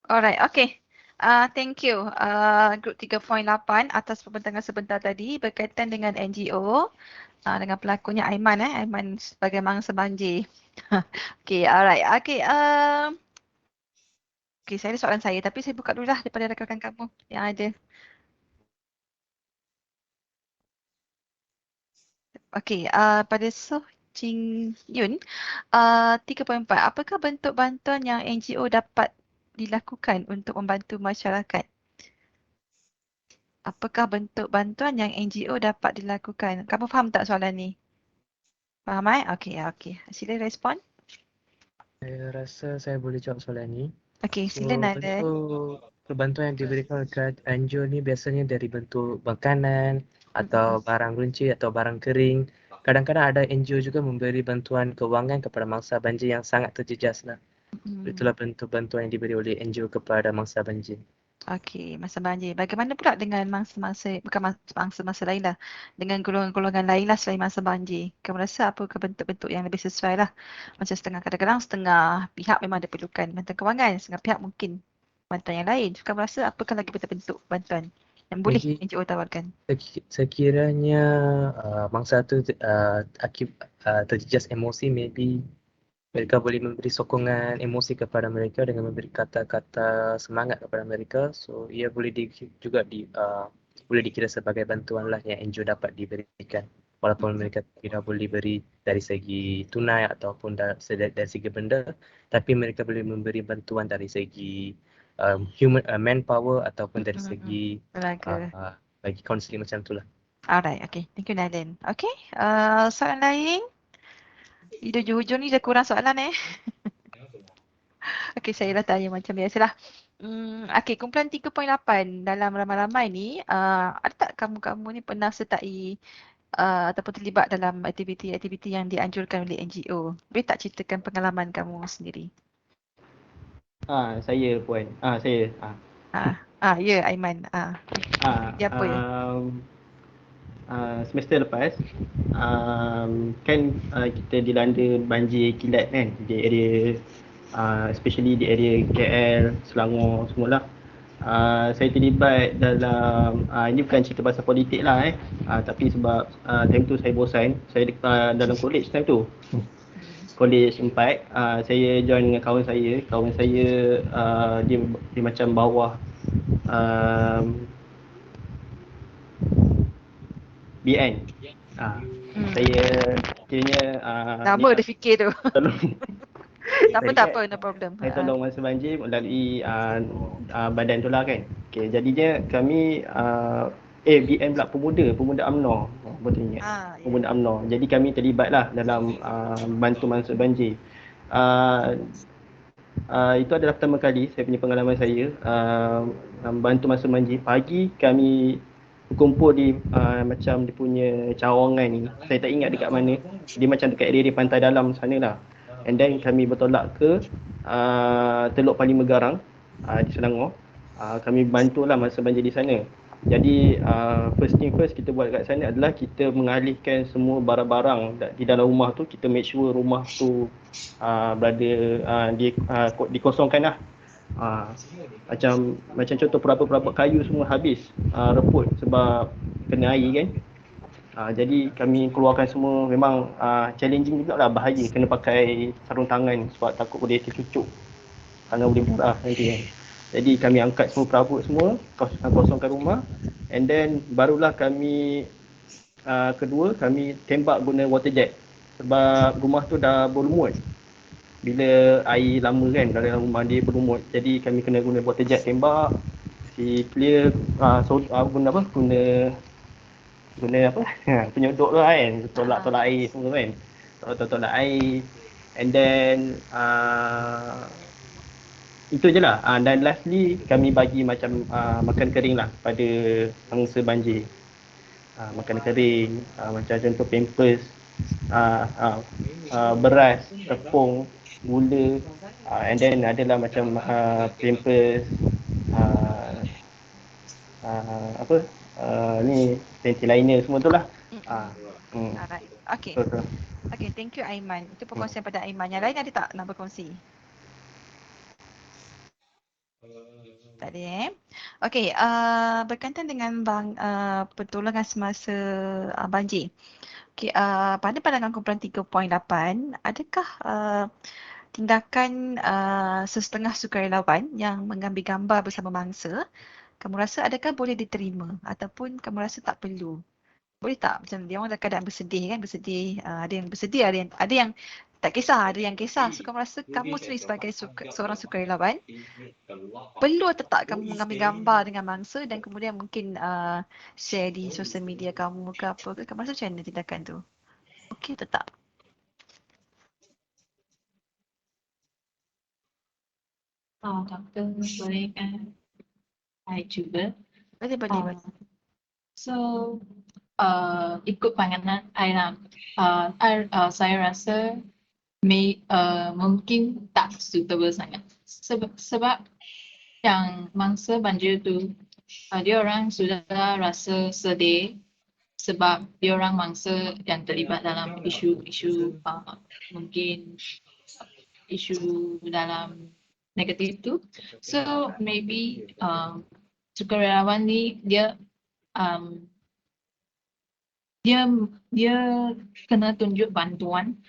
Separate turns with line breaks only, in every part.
Alright, okay. Thank you. Group 3.8 atas pembentangan sebentar tadi berkaitan dengan NGO. Dengan pelakunya Aiman. Aiman sebagai mangsa banjir. Okay, alright. Okay, okay, saya ada soalan saya tapi saya buka dulu lah daripada rakan-rakan kamu yang ada. Okay, pada Soh Ching Yun, 3.4. Apakah bentuk bantuan yang NGO dapat dilakukan untuk membantu masyarakat? Apakah bentuk bantuan yang NGO dapat dilakukan? Kamu faham tak soalan ni? Faham Okey, okey. Sila respon.
Saya rasa saya boleh jawab soalan ni.
Okey, sila
So,
Nathan.
bentuk bantuan yang diberikan oleh NGO ni biasanya dari bentuk makanan atau barang runcit atau barang kering. Kadang-kadang ada NGO juga memberi bantuan kewangan kepada mangsa banjir yang sangat terjejas lah. Itulah bentuk bantuan yang diberi oleh NGO kepada mangsa banjir.
Okey, masa banjir. Bagaimana pula dengan mangsa-mangsa, bukan mangsa-mangsa lain lah, dengan golongan-golongan lain lah selain mangsa banjir? Kamu rasa apakah bentuk-bentuk yang lebih sesuai lah? Macam setengah, kadang-kadang setengah pihak memang ada perlukan bantuan kewangan, setengah pihak mungkin bantuan yang lain. Kamu rasa apakah lagi bentuk-bentuk bantuan yang boleh
Jadi,
NGO tawarkan?
sekiranya mangsa tu terjejas emosi, maybe mereka boleh memberi sokongan emosi kepada mereka dengan memberi kata-kata semangat kepada mereka. So, ia boleh juga boleh dikira sebagai bantuan lah yang NGO dapat diberikan. Walaupun mereka tidak boleh beri dari segi tunai ataupun dari segi benda, tapi mereka boleh memberi bantuan dari segi manpower ataupun dari segi
Tenaga.
bagi counseling macam tu lah.
Alright, okay. Thank you, Nathan. Okay, soalan lain? Di hujung-hujung ni dah kurang soalan Okay, saya dah tanya macam biasalah. Okay, kumpulan 3.8 dalam ramai-ramai ni, ada tak kamu-kamu ni pernah sertai ataupun terlibat dalam aktiviti-aktiviti yang dianjurkan oleh NGO? Boleh tak ceritakan pengalaman kamu sendiri?
Saya Puan. Saya.
Ya, Aiman. Aktiviti apa ya?
Semester lepas kan kita dilanda banjir kilat kan di area especially di area KL, Selangor semualah. Saya terlibat dalam ini bukan cerita pasal politik lah tapi sebab time tu saya bosan, saya dalam college time tu. College 4, saya join dengan kawan saya. Kawan saya dia macam bawah BN. Saya kiranya
Nama dia fikir tu.
tolong
Tak apa, tak apa, no problem.
saya tolong masa banjir melalui badan tu lah kan. Okay, jadinya kami BN pula pemuda UMNO. Betul ingat. Pemuda UMNO. Jadi kami terlibat lah dalam bantu mangsa banjir. Itu adalah pertama kali saya punya pengalaman saya bantu masa banjir. Pagi kami berkumpul di macam dia punya cawangan ni. Saya tak ingat dekat mana. Dia macam dekat area pantai dalam sana lah. And then kami bertolak ke Teluk Parlimen Garang di Selangor. Kami bantulah masa banjir di sana. Jadi first thing first kita buat kat sana adalah kita mengalihkan semua barang-barang di dalam rumah tu. Kita make sure rumah tu berada dikosongkan lah. Macam contoh perabot-perabot kayu semua habis reput sebab kena air kan. Jadi kami keluarkan semua. Memang challenging juga lah, bahaya kena pakai sarung tangan sebab takut boleh tercucuk, tangan boleh berdarah nanti kan. Jadi kami angkat semua perabot semua, kosongkan rumah, and then barulah kami kedua kami tembak guna water jet sebab rumah tu dah berlumut. Bila air lama kan dalam rumah dia berlumut, jadi kami kena guna water jet tembak si clear guna apa, guna apa penyodok tu kan, tolak air semua kan, tolak air. And then itu je lah. Dan lastly kami bagi macam makan kering lah pada mangsa banjir. Makan kering macam contoh pampers, beras, tepung, gula, and then adalah macam pampers, apa ni panty liner semua tu lah.
Alright. Okay.
Betul.
Okay, thank you Aiman. Itu perkongsian pada Aiman. Yang lain ada tak nak berkongsi? Tak ada Okey, berkaitan dengan pertolongan semasa banjir. Okey, pada pandangan kumpulan 3.8, adakah tindakan sesetengah sukarelawan yang mengambil gambar bersama mangsa, kamu rasa adakah boleh diterima ataupun kamu rasa tak perlu? Boleh tak? Macam dia orang dalam keadaan bersedih kan, bersedih, ada yang bersedih, ada yang tak kisah, ada yang kisah. So kamu rasa kamu sendiri sebagai seorang sukarelawan, perlu atau tak kamu mengambil gambar dengan mangsa dan kemudian mungkin share di sosial media kamu ke apa ke? Kamu rasa macam mana tindakan tu? Okey atau tak?
Doktor boleh kan? Saya cuba.
Boleh.
So, ikut pandangan saya lah. Saya rasa mungkin tak suitable sangat. Sebab yang mangsa banjir tu, dia orang sudah rasa sedih sebab dia orang mangsa yang terlibat dalam isu-isu mungkin isu dalam negatif tu. So maybe sukarelawan ni dia dia kena tunjuk bantuan.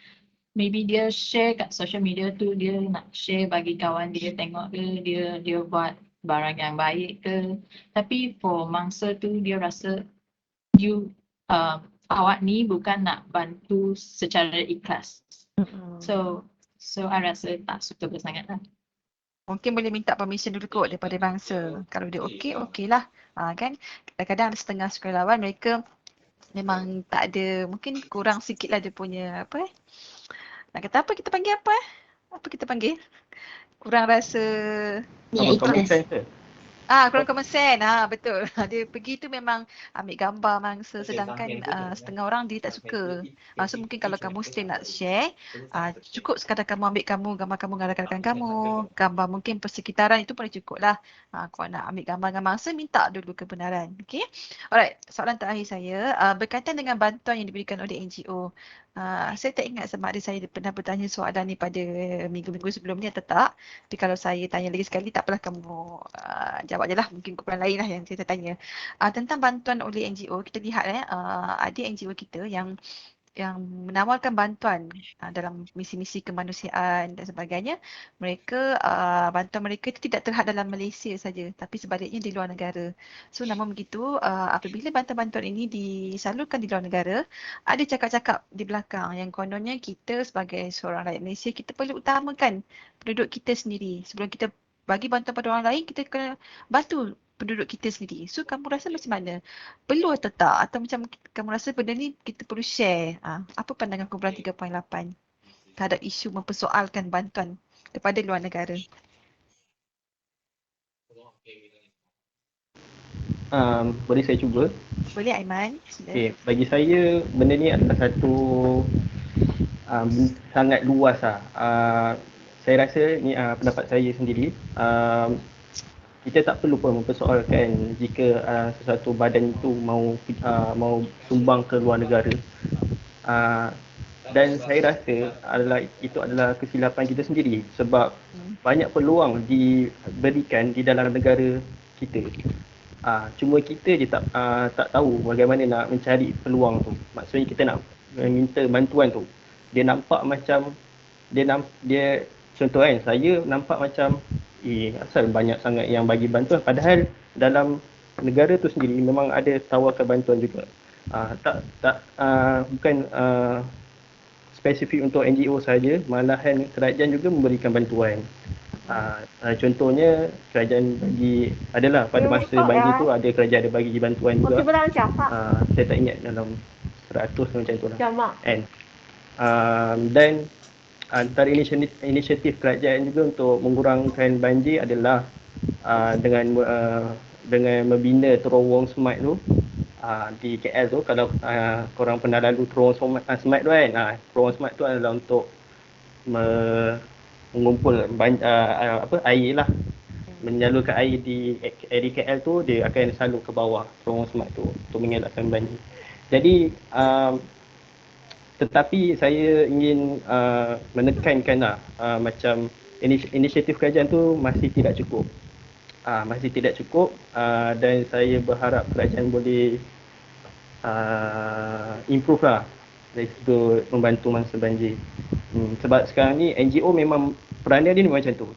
Maybe dia share kat social media tu, dia nak share bagi kawan dia tengok ke, dia buat barang yang baik ke. Tapi for mangsa tu dia rasa awak ni bukan nak bantu secara ikhlas. So I rasa tak suitable sangat lah.
Mungkin boleh minta permission dulu kot daripada bangsa. Kalau dia okey lah. Kan kadang-kadang ada setengah sukarelawan mereka memang tak ada, mungkin kurang sikit lah dia punya nak kata apa kita panggil apa kita panggil? Kurang rasa
Common sense ke?
kurang common sense. Betul. Dia pergi tu memang ambil gambar mangsa sedangkan setengah orang dia tak suka. So mungkin kalau kamu Muslim nak share, cukup sekadar kamu ambil gambar kamu dengan rakan-rakan kamu, gambar mungkin persekitaran itu boleh cukup lah. Kalau nak ambil gambar dengan mangsa, minta dulu kebenaran. Okay. Alright, soalan terakhir saya berkaitan dengan bantuan yang diberikan oleh NGO. Saya tak ingat sama ada saya pernah bertanya soalan ni pada minggu-minggu sebelum ni atau tak. Tapi kalau saya tanya lagi sekali, tak apalah kamu jawab je lah. Mungkin kumpulan lain lah yang saya tanya. Tentang bantuan oleh NGO, kita lihat ada NGO kita yang menawarkan bantuan dalam misi-misi kemanusiaan dan sebagainya. Bantuan mereka itu tidak terhad dalam Malaysia saja, tapi sebaliknya di luar negara. So namun begitu, apabila bantuan-bantuan ini disalurkan di luar negara, ada cakap-cakap di belakang yang kononnya kita sebagai seorang rakyat Malaysia, kita perlu utamakan penduduk kita sendiri. Sebelum kita bagi bantuan pada orang lain, kita kena bantu penduduk kita sendiri. So kamu rasa macam mana? Perlu atau tak? Atau macam kamu rasa benda ni kita perlu share? Apa pandangan kumpulan 3.8 terhadap isu mempersoalkan bantuan kepada luar negara?
Boleh saya cuba?
Boleh Aiman?
Okay, bagi saya benda ni adalah satu sangat luas lah. Saya rasa ni pendapat saya sendiri. Kita tak perlu pun mempersoalkan jika sesuatu badan itu mau sumbang ke luar negara. Dan saya rasa itu adalah kesilapan kita sendiri sebab banyak peluang diberikan di dalam negara kita. Cuma kita je tak tahu bagaimana nak mencari peluang tu. Maksudnya kita nak minta bantuan tu. Dia nampak macam dia contoh kan, saya nampak macam asal banyak sangat yang bagi bantuan, padahal dalam negara tu sendiri memang ada tawarkan bantuan juga. Bukan spesifik untuk NGO saja, malahan kerajaan juga memberikan bantuan. Contohnya kerajaan bagi adalah pada masa banjir tu ada kerajaan ada bagi bantuan juga. Saya tak ingat dalam 100 macam tu lah. And dan antara inisiatif kerajaan juga untuk mengurangkan banjir adalah dengan membina terowong smart tu di KL tu. Kalau korang pernah lalu terowong smart tu kan, terowong smart tu adalah untuk mengumpul air lah, menyalurkan air di KL tu, dia akan salur ke bawah terowong smart tu untuk mengelakkan banjir. Jadi tetapi saya ingin menekankan macam inisiatif kerajaan tu masih tidak cukup. masih tidak cukup, dan saya berharap kerajaan boleh improve lah dari sudut membantu mangsa banjir. Sebab sekarang ni NGO memang peranan dia ni macam tu.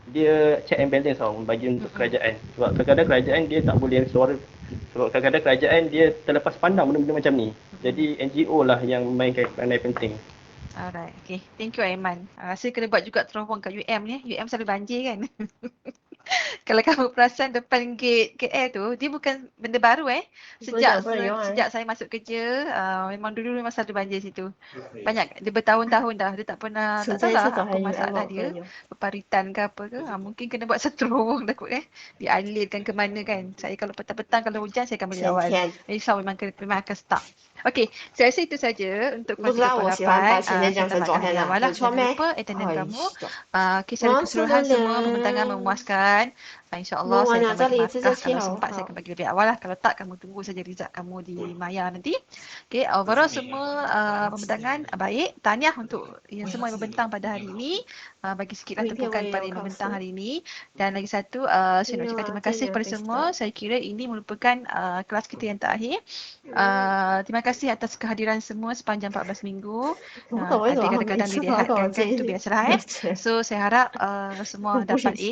Dia check and balance tau bagi untuk kerajaan. Sebab kadang-kadang kerajaan dia tak boleh suara. Sebab kadang-kadang kerajaan dia terlepas pandang benda-benda macam ni. Jadi NGO lah yang memainkan peranan penting.
Alright, okay. Thank you Aiman. Rasa kena buat juga terowong kat UM ni. UM selalu banjir kan. Kalau kamu perasan depan gate KL tu, dia bukan benda baru Sejak saya masuk kerja, memang dulu memang selalu banjir situ. Banyak, dia bertahun-tahun dah. Dia tak pernah, tak tahulah apa masalah dia. Berparitan ke apa ke. Mungkin kena buat satu terowong dah kot dialirkan ke mana kan. Saya kalau petang-petang, kalau hujan, saya akan balik awal. Risau memang akan stuck. Okey, saya rasa itu saja untuk kongsi pendapat. Saya tamatkan dari awal lah. Jangan lupa attendance kamu. Secara keseluruhan semua pembentangan memuaskan. InsyaAllah saya akan bagi markah. Kalau sempat saya akan bagi lebih awal lah. Kalau tak, kamu tunggu saja result kamu di Maya nanti. Okay, overall semua pembentangan baik. Tahniah untuk yang semua yang membentang pada hari ini. Bagi sikitlah tepukan pada yang membentang hari ini. Dan lagi satu, saya nak ucapkan terima kasih kepada semua. Saya kira ini merupakan kelas kita yang terakhir. Terima kasih atas kehadiran semua sepanjang 14 minggu. Ada kadang-kadang direhatkan kan, itu biasalah So saya harap semua dapat A.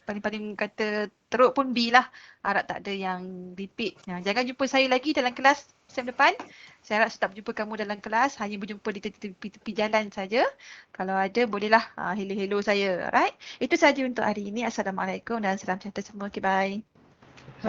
Paling-paling kata teruk pun B lah. Harap tak ada yang repeat. Jangan jumpa saya lagi dalam kelas sem depan. Saya harap tak berjumpa kamu dalam kelas. Hanya berjumpa di tepi jalan saja. Kalau ada bolehlah hello-hello saya. Alright. Itu saja untuk hari ini. Assalamualaikum dan salam sejahtera semua. Okay, bye.